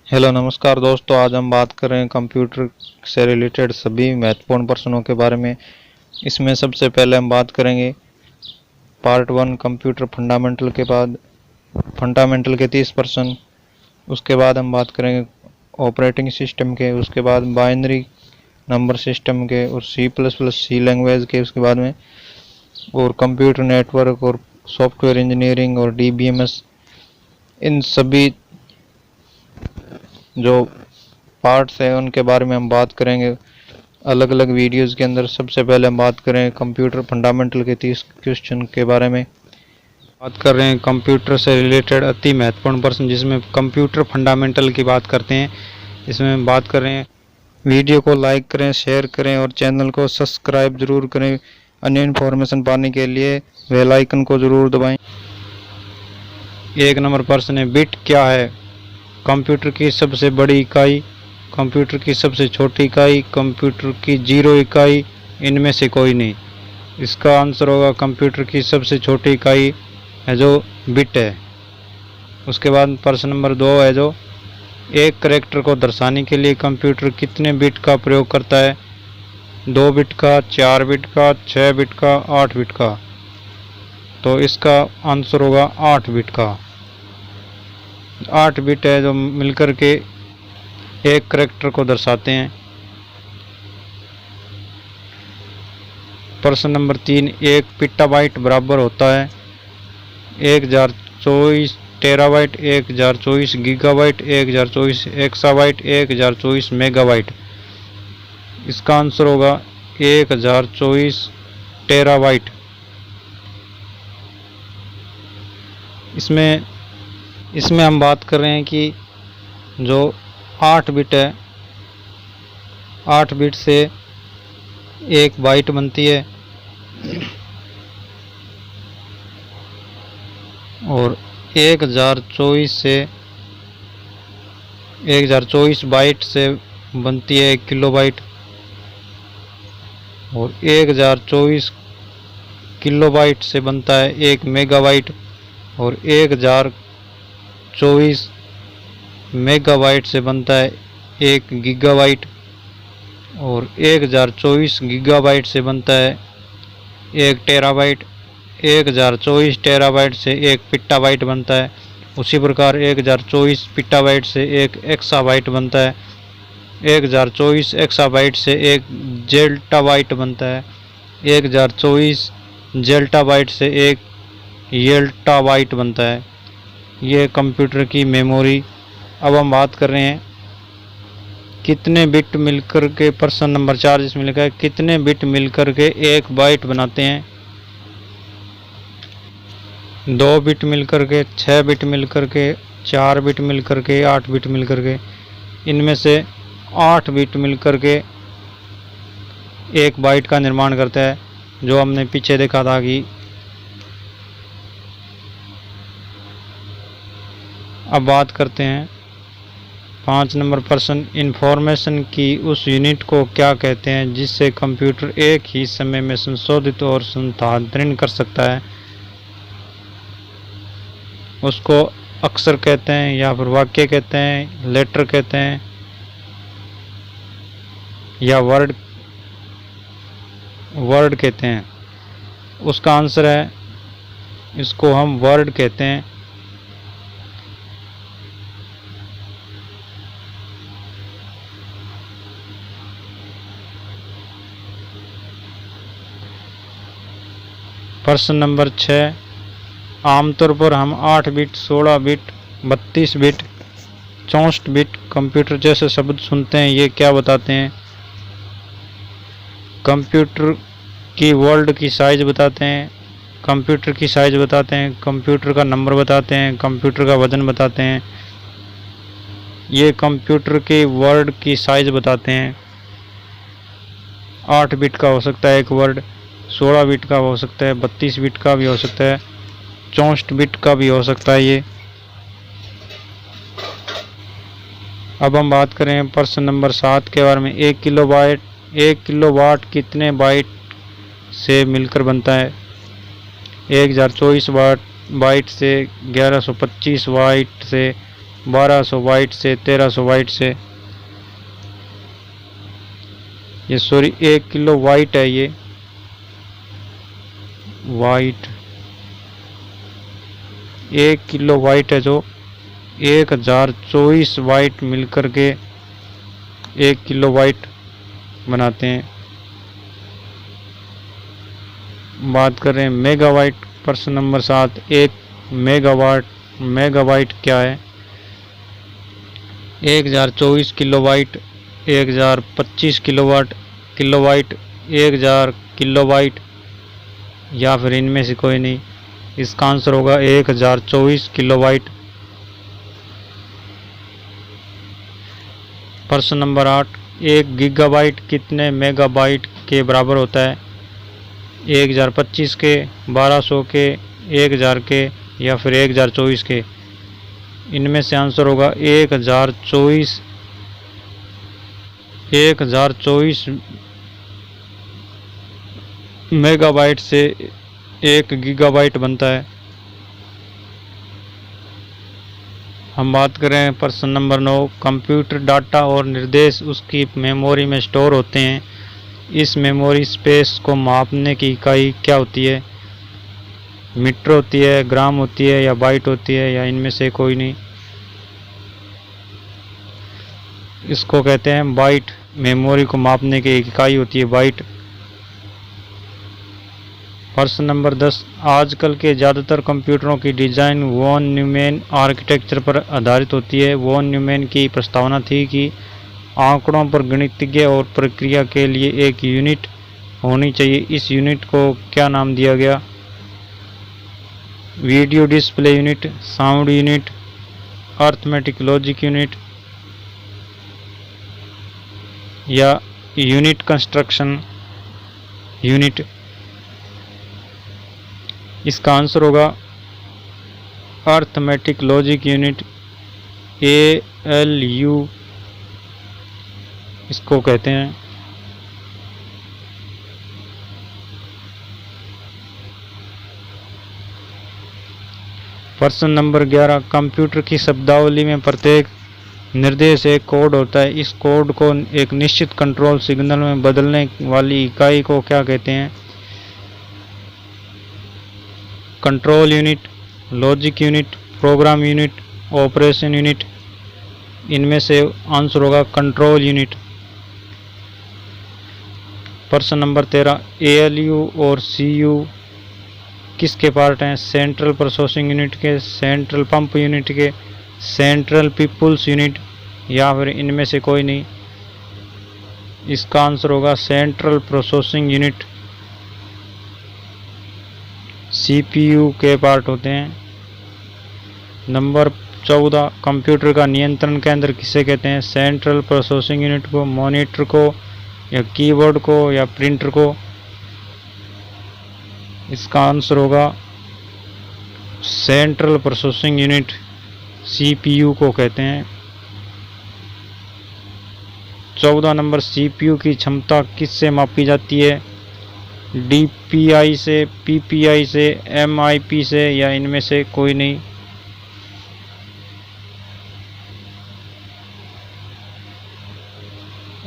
Hello नमस्कार दोस्तों, आज हम बात कर रहे हैं कंप्यूटर से रिलेटेड सभी महत्वपूर्ण प्रश्नों के बारे में। इसमें सबसे पहले हम बात करेंगे पार्ट 1 कंप्यूटर फंडामेंटल के बाद फंडामेंटल के 30 प्रश्न। उसके बाद हम बात करेंगे ऑपरेटिंग सिस्टम के, उसके बाद बाइनरी नंबर सिस्टम के और C++ लैंग्वेज के उसके बाद में, और कंप्यूटर नेटवर्क और सॉफ्टवेयर इंजीनियरिंग और DBMS। इन सभी जो पार्ट्स हैं उनके बारे में हम बात करेंगे अलग अलग वीडियोस के अंदर। सबसे पहले हम बात करें कंप्यूटर फंडामेंटल के 30 क्वेश्चन के बारे में। बात कर रहे हैं कंप्यूटर से रिलेटेड अति महत्वपूर्ण प्रश्न, जिसमें कंप्यूटर फंडामेंटल की बात करते हैं। इसमें हम बात कर रहे हैं, वीडियो को लाइक करें, शेयर करें और चैनल को सब्सक्राइब जरूर करें। अन्य इन्फॉर्मेशन पाने के लिए बेल आइकन को जरूर दबाएं। 1 नंबर प्रश्न है, बिट क्या है? कंप्यूटर की सबसे बड़ी इकाई, कंप्यूटर की सबसे छोटी इकाई, कंप्यूटर की 0 इकाई, इनमें से कोई नहीं। इसका आंसर होगा कंप्यूटर की सबसे छोटी इकाई है जो बिट है। उसके बाद प्रश्न नंबर 2 है, जो एक करैक्टर को दर्शाने के लिए कंप्यूटर कितने बिट का प्रयोग करता है? 2 बिट का, 4 बिट का, 6 बिट का, 8 बिट का। तो इसका आंसर होगा 8 बिट का। 8 बिट है जो मिलकर के एक करैक्टर को दर्शाते हैं। प्रश्न नंबर 3, 1 पेटाबाइट बराबर होता है 1024 टेराबाइट, 1024 गीगाबाइट, 1024 एक्साबाइट, 1024 मेगाबाइट। इसका आंसर होगा 1024 टेराबाइट। इसमें हम बात कर रहे हैं कि जो 8 बिट है, 8 बिट से 1 बाइट बनती है और 1024 बाइट से बनती है 1 किलोबाइट, और 1024 किलोबाइट से बनता है 1 मेगाबाइट, और 1024 मेगाबाइट से बनता है 1 गीगाबाइट, और 1024 गीगाबाइट से बनता है 1 टेराबाइट। 1024 टेराबाइट से 1 पेटाबाइट बनता है। उसी प्रकार 1024 पेटाबाइट से 1 एक्साबाइट बनता है। 1024 एक्साबाइट से 1 जेल्टाबाइट बनता है। 1024 जेल्टाबाइट से 1 येल्टाबाइट बनता है। ये कंप्यूटर की मेमोरी। अब हम बात कर रहे हैं कितने बिट मिलकर के, प्रश्न नंबर 4 जिसमें लिखा है कितने बिट मिलकर के 1 बाइट बनाते हैं? 2 बिट मिलकर के, 6 बिट मिलकर के, 4 बिट मिलकर के, 8 बिट मिलकर के। इनमें से 8 बिट मिलकर के 1 बाइट का निर्माण करता है, जो हमने पीछे देखा था कि। अब बात करते हैं 5 नंबर प्रश्न, इंफॉर्मेशन की उस यूनिट को क्या कहते हैं जिससे कंप्यूटर एक ही समय में संशोधित और स्थानांतरित कर सकता है? उसको अक्षर कहते हैं, या फिर वाक्य कहते हैं, लेटर कहते हैं, या वर्ड कहते हैं। उसका आंसर है, इसको हम वर्ड कहते हैं। प्रश्न नंबर 6, आमतौर पर हम 8 bit, 16 bit, 32 bit, 64 bit computer जैसे शब्द सुनते हैं, ये क्या बताते हैं? कंप्यूटर की वर्ल्ड की साइज बताते हैं, कंप्यूटर की साइज बताते हैं, कंप्यूटर का नंबर बताते हैं, कंप्यूटर का वजन बताते हैं। ये कंप्यूटर के वर्ड की साइज बताते हैं। 8 बिट का हो सकता है एक वर्ड, 16 बिट का हो सकता है, 32 बिट का भी हो सकता है, 64 बिट का भी हो सकता है ये। अब हम बात करें प्रश्न नंबर 7 के बारे में, 1 किलोवाट कितने बाइट से मिलकर बनता है? 1024 बाइट से, 1125 बाइट से, 1200 बाइट से 1300 बाइट से, ये सॉरी 1 किलो वाइट है, ये वाइट 1 किलो वाइट है, जो 1024 वाइट मिलकर के 1 किलो वाइट बनाते हैं। बात कर रहे हैं मेगावाइट, प्रश्न नंबर 7, 1 मेगावाट क्या है? 1024 किलोवाट, 1025 किलोवाट, 1000 किलोवाट, या फिर इनमें से कोई नहीं। इसका आंसर होगा 1024 किलोवाट। प्रश्न नंबर 8, 1 गीगाबाइट कितने मेगाबाइट के बराबर होता है? 1025 के, 1200 के, 1000 के, या फिर 1024 के। इनमें से आंसर होगा 1024 मेगाबाइट से 1 गीगाबाइट बनता है। हम बात करें प्रश्न नंबर 9, कंप्यूटर डाटा और निर्देश उसकी मेमोरी में स्टोर होते हैं। इस मेमोरी स्पेस को मापने की इकाई क्या होती है? मीटर होती है, ग्राम होती है, या बाइट होती है, या इनमें से कोई नहीं। इसको कहते हैं बाइट। मेमोरी को मापने की इकाई होती है बाइट। प्रश्न नंबर 10, आजकल के ज़्यादातर कंप्यूटरों की डिज़ाइन वॉन न्यूमैन आर्किटेक्चर पर आधारित होती है। वॉन न्यूमैन की प्रस्तावना थी कि आंकड़ों पर गणितीय और प्रक्रिया के लिए एक यूनिट होनी चाहिए। इस यूनिट को क्या नाम दिया गया? Video display unit, sound unit, arithmetic logic unit, या यूनिट कंस्ट्रक्शन यूनिट। इसका आंसर होगा अर्थमेटिक लॉजिक यूनिट, ALU इसको कहते हैं। प्रश्न नंबर 11, कंप्यूटर की शब्दावली में प्रत्येक निर्देश एक कोड होता है। इस कोड को एक निश्चित कंट्रोल सिग्नल में बदलने वाली इकाई को क्या कहते हैं? Control unit, logic unit, program unit, operation unit. इनमें से आंसर होगा कंट्रोल यूनिट। प्रश्न नंबर 13, ALU और CU किसके पार्ट हैं? सेंट्रल प्रोसेसिंग यूनिट के, सेंट्रल पंप यूनिट के, सेंट्रल पीपुल्स यूनिट, या फिर इनमें से कोई नहीं। इसका आंसर होगा सेंट्रल प्रोसेसिंग यूनिट। CPU के पार्ट होते हैं। नंबर 14, कंप्यूटर का नियंत्रण केंद्र किसे कहते हैं? सेंट्रल प्रोसेसिंग यूनिट को, मॉनिटर को, या कीबोर्ड को, या प्रिंटर को। इसका आंसर होगा सेंट्रल प्रोसेसिंग यूनिट, CPU को कहते हैं। 14 नंबर, CPU की क्षमता किससे मापी जाती है? DPI से, PPI से, MIP से, या इनमें से कोई नहीं।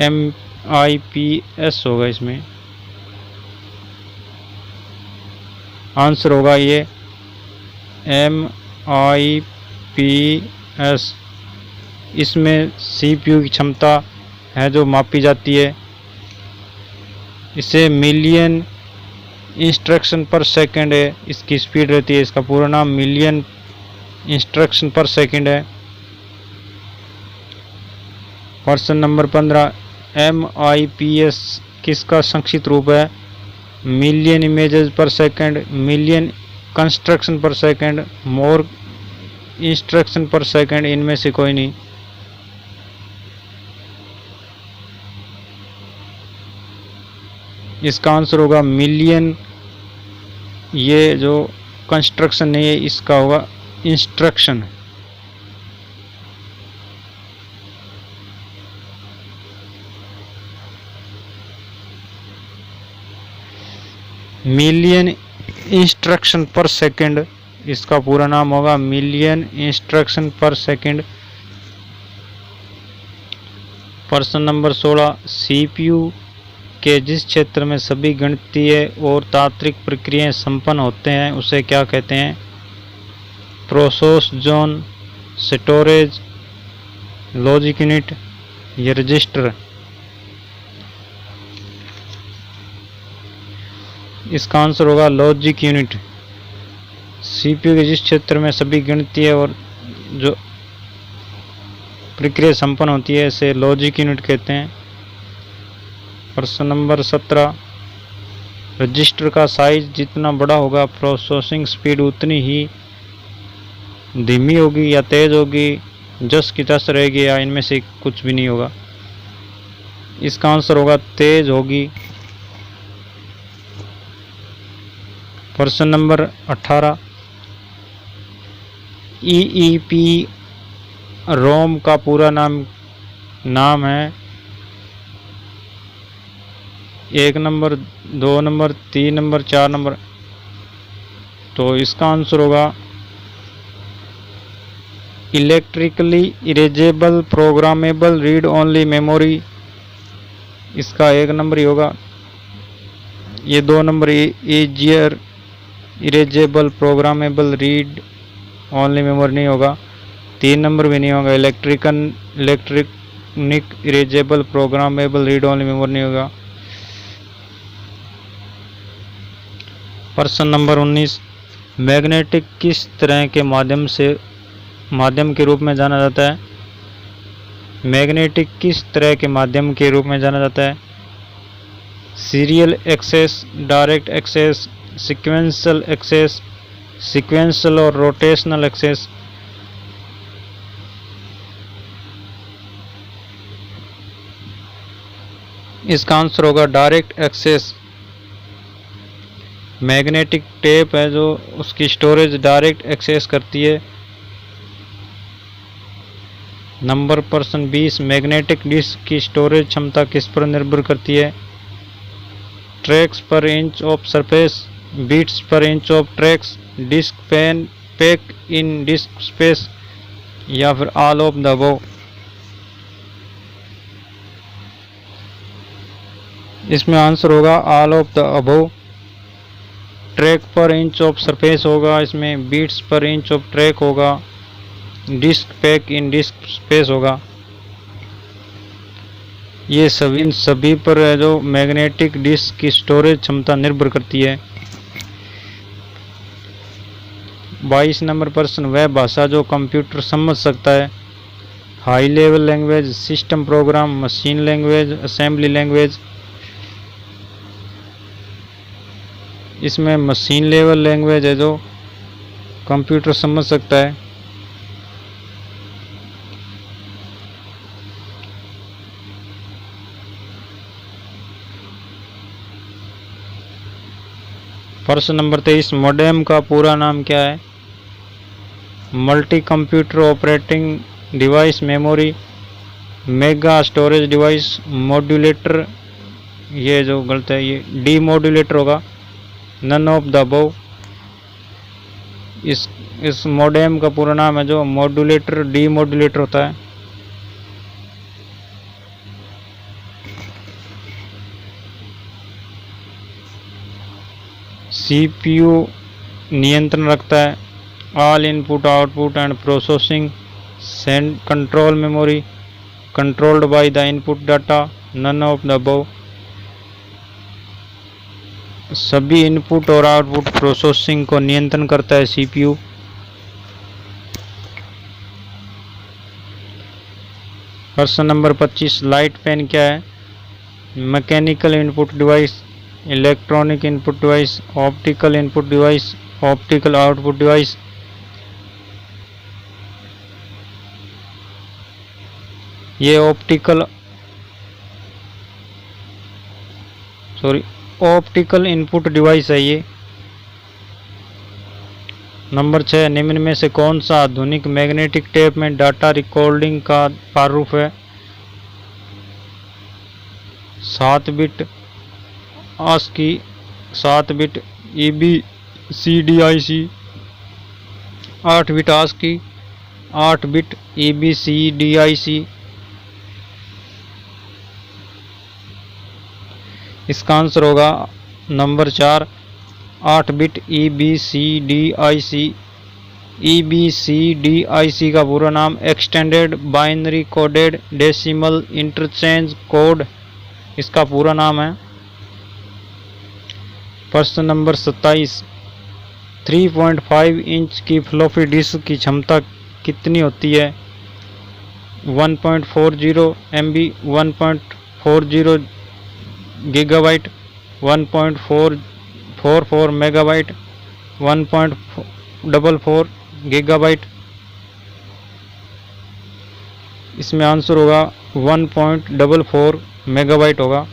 MIPS होगा इसमें। आंसर होगा ये MIPS। इसमें CPU की क्षमता है जो मापी जाती है। इसे मिलियन इंस्ट्रक्शन पर सेकंड है, इसकी स्पीड रहती है। इसका पूरा नाम मिलियन इंस्ट्रक्शन पर सेकंड है। प्रश्न नंबर 15, MIPS किसका संक्षिप्त रूप है? मिलियन इमेजेस पर सेकंड, मिलियन कंस्ट्रक्शन पर सेकंड, मोर इंस्ट्रक्शन पर सेकंड। इनमें से कोई नहीं। इसका आंसर होगा मिलियन। ये जो कंस्ट्रक्शन नहीं है, इसका होगा इंस्ट्रक्शन। मिलियन इंस्ट्रक्शन पर सेकंड, इसका पूरा नाम होगा मिलियन इंस्ट्रक्शन पर सेकंड। प्रश्न नंबर 16, सीपीयू के जिस क्षेत्र में सभी गणितीय और तात्विक प्रक्रियाएं संपन्न होते हैं उसे क्या कहते हैं? Process zone, storage, logic unit या रजिस्टर। इसका आंसर होगा लॉजिक यूनिट। सीपीयू के जिस क्षेत्र में सभी गणितीय और जो प्रक्रिया संपन्न होती है इसे लॉजिक यूनिट कहते हैं। प्रश्न नंबर 17, रजिस्टर का साइज जितना बड़ा होगा प्रोसेसिंग स्पीड उतनी ही धीमी होगी या तेज होगी, जस की तस रहेगी या इनमें से कुछ भी नहीं होगा। इसका आंसर होगा तेज होगी। प्रश्न नंबर 18, ईईपी रोम का पूरा नाम है 1 नंबर, 2 नंबर, 3 नंबर, 4 नंबर। तो इसका आंसर होगा electrically erasable programmable read only memory. इसका 1 नंबर ही होगा। ये 2 number easier erasable programmable read only memory नहीं होगा। 3 नंबर भी नहीं होगा, electronic erasable programmable read only memory नहीं होगा। प्रश्न नंबर 19, मैग्नेटिक किस तरह के माध्यम के रूप में जाना जाता है? मैग्नेटिक किस तरह के माध्यम के रूप में जाना जाता है? Serial access, direct access, sequential access, sequential और रोटेशनल एक्सेस। इसका आंसर होगा डायरेक्ट एक्सेस। मैग्नेटिक टेप है जो उसकी स्टोरेज डायरेक्ट एक्सेस करती है। नंबर प्रश्न 20, मैग्नेटिक डिस्क की स्टोरेज क्षमता किस पर निर्भर करती है? Tracks per inch of surface, bits per inch of tracks, disk pack in disk space या फिर ऑल ऑफ द अबव। इसमें आंसर होगा all of the above. Track per inch of surface होगा, इसमें bits per inch of track होगा, disk pack in disk space होगा। ये सभी पर है जो मैग्नेटिक डिस्क की स्टोरेज क्षमता निर्भर करती है। 22 नंबर प्रश्न, वह भाषा जो कंप्यूटर समझ सकता है? High level language, system program, machine language, assembly language. इसमें मशीन लेवल लैंग्वेज है जो कंप्यूटर समझ सकता है। प्रश्न नंबर 23, मॉडेम का पूरा नाम क्या है? Multi computer operating device, memory, mega storage device, modulator. ये जो गलत है ये डी मॉड्यूलेटर होगा। None of the above. इस मॉडेम का पूरा नाम है जो मॉड्यूलेटर, डी मॉड्यूलेटर होता है। सीपीयू नियंत्रण रखता है all input output and processing, send control memory, controlled by the input data, none of the above. सभी इनपुट और आउटपुट प्रोसेसिंग को नियंत्रण करता है सीपीयू। प्रश्न नंबर 25, लाइट पेन क्या है? Mechanical input device, electronic input device, optical input device, optical output device. ये ऑप्टिकल इनपुट डिवाइस है ये। नंबर 6, निम्न में से कौन सा आधुनिक मैग्नेटिक टेप में डाटा रिकॉर्डिंग का प्रारूप है? 7 bit ASCII, 7 bit EBCDIC, 8 bit ASCII, 8 bit EBCDIC। इसका आंसर होगा नंबर 4 8 बिट EBCDIC। EBCDIC का पूरा नाम extended binary coded decimal interchange code इसका पूरा नाम है। प्रश्न नंबर 27 3.5 इंच की फ्लॉपी डिस्क की क्षमता कितनी होती है? 1.40 MB, 1.40 गीगाबाइट, 1.444 मेगाबाइट, 1.44 गीगाबाइट। इसमें आंसर होगा 1.44 मेगाबाइट होगा।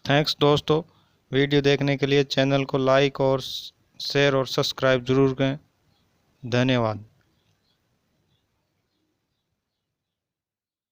थैंक्स दोस्तों, वीडियो देखने के लिए चैनल को लाइक और शेयर और सब्सक्राइब जरूर करें। धन्यवाद।